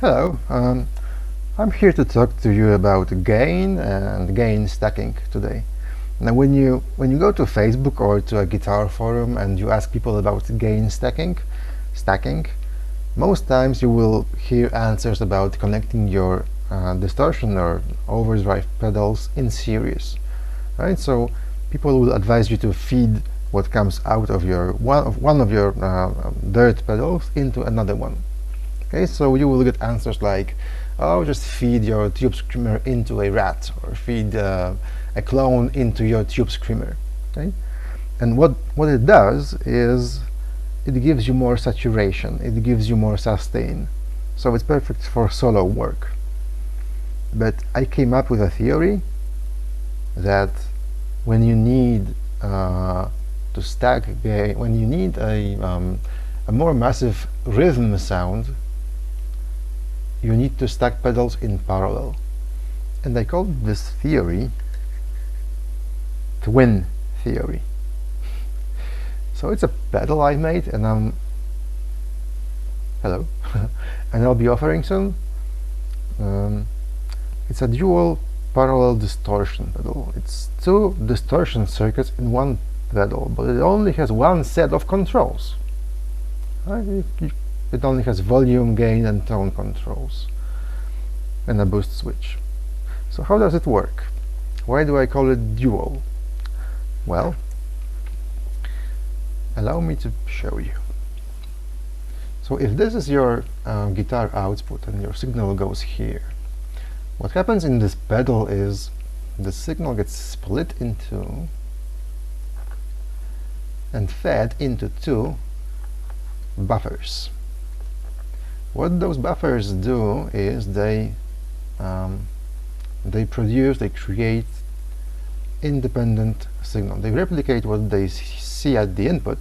Hello, I'm here to talk to you about gain and gain stacking today. Now, when you go to Facebook or to a guitar forum and you ask people about gain stacking, most times you will hear answers about connecting your distortion or overdrive pedals in series, right? So people will advise you to feed what comes out of your one of your dirt pedals into another one. Okay, so you will get answers like, oh, just feed your tube screamer into a rat, or feed a clone into your tube screamer. Okay, and what it does is it gives you more saturation, it gives you more sustain, so it's perfect for solo work. But I came up with a theory that when you need to stack gain, when you need a more massive rhythm sound, you need to stack pedals in parallel. And I call this theory twin theory. So it's a pedal I made, and hello, and I'll be offering soon. It's a dual parallel distortion pedal. It's two distortion circuits in one pedal, but it only has one set of controls. It only has volume, gain, and tone controls, and a boost switch. So how does it work? Why do I call it dual? Well, allow me to show you. So if this is your guitar output and your signal goes here, what happens in this pedal is the signal gets split in two and fed into two buffers. What those buffers do is they create independent signal. They replicate what they see at the input,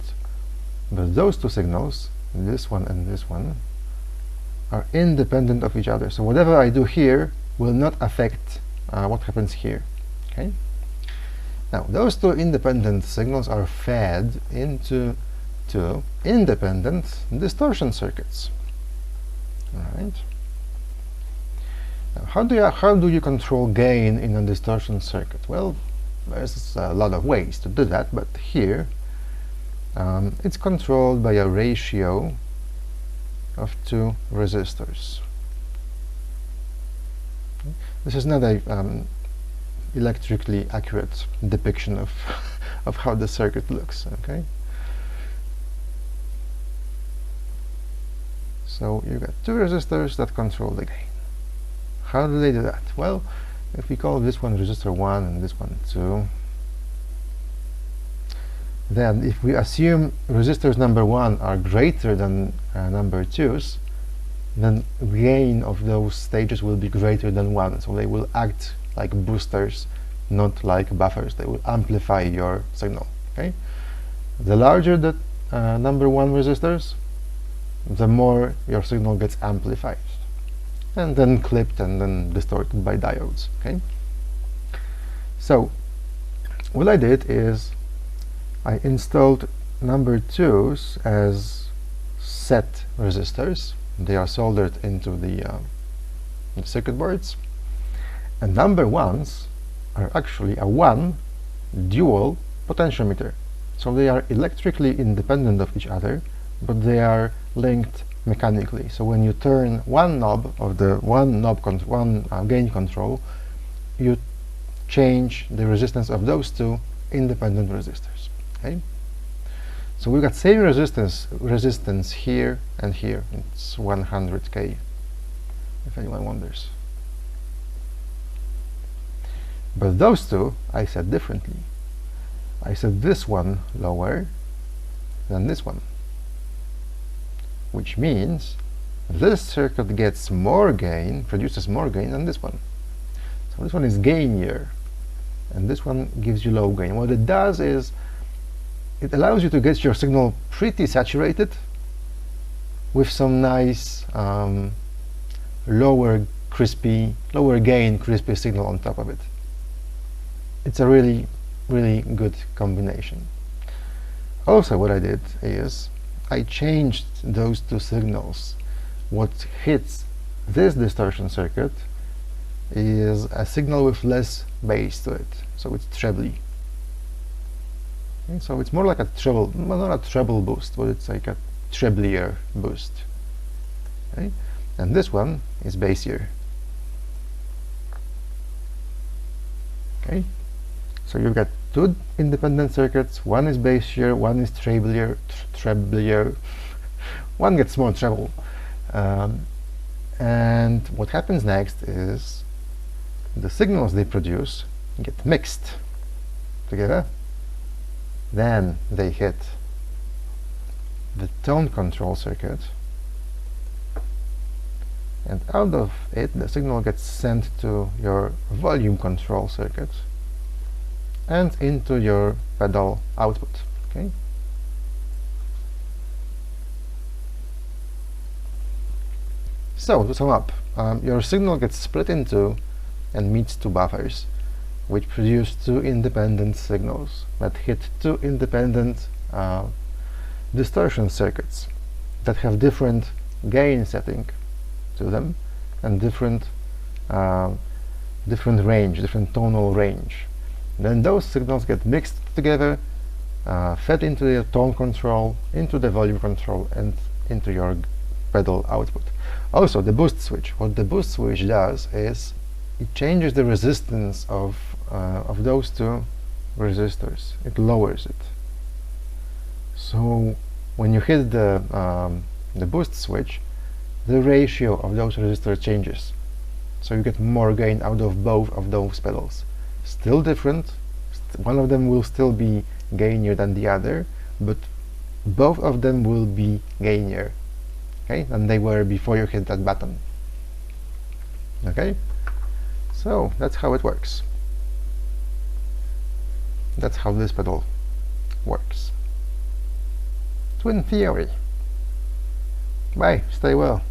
but those two signals, this one and this one, are independent of each other. So whatever I do here will not affect what happens here. Okay. Now those two independent signals are fed into two independent distortion circuits. Right. Now, how do you control gain in a distortion circuit? Well, there's a lot of ways to do that, but here it's controlled by a ratio of two resistors. This is not a electrically accurate depiction of of how the circuit looks. Okay. So you got two resistors that control the gain. How do they do that? Well, if we call this one resistor 1 and this one 2, then if we assume resistors number 1 are greater than number 2's, then gain of those stages will be greater than 1. So they will act like boosters, not like buffers. They will amplify your signal. Okay? The larger the number 1 resistors, the more your signal gets amplified and then clipped and then distorted by diodes. Okay. So what I did is I installed number 2's as set resistors. They are soldered into the circuit boards, and number 1's are actually a one dual potentiometer. So they are electrically independent of each other, but they are linked mechanically. So when you turn one knob of the gain control, you change the resistance of those two independent resistors. Okay. So we've got same resistance here and here. It's 100K, if anyone wonders. But those two I set differently. I set this one lower than this one, which means this circuit gets more gain, produces more gain than this one. So this one is gainier, and this one gives you low gain. What it does is it allows you to get your signal pretty saturated with some nice lower gain crispy signal on top of it. It's a really good combination. Also, what I did is I changed those two signals. What hits this distortion circuit is a signal with less bass to it, so it's trebly. Okay, so it's more like a treble, well, not a treble boost, but it's like a treblier boost. Okay? And this one is bassier. Okay, so you've got two independent circuits. One is bassier, one is treblier. One gets more treble. And what happens next is the signals they produce get mixed together. Then they hit the tone control circuit, and out of it the signal gets sent to your volume control circuit and into your pedal output. Okay. So to sum up, your signal gets split into and meets two buffers, which produce two independent signals that hit two independent distortion circuits that have different gain setting to them and different tonal range. Then those signals get mixed together, fed into the tone control, into the volume control, and into your pedal output. Also, the boost switch. What the boost switch does is it changes the resistance of those two resistors. It lowers it. So when you hit the boost switch, the ratio of those resistors changes. So you get more gain out of both of those pedals. Still different. One of them will still be gainier than the other, but both of them will be gainier, okay, than they were before you hit that button. Okay, so that's how it works. That's how this pedal works. Twin theory. Bye, stay well.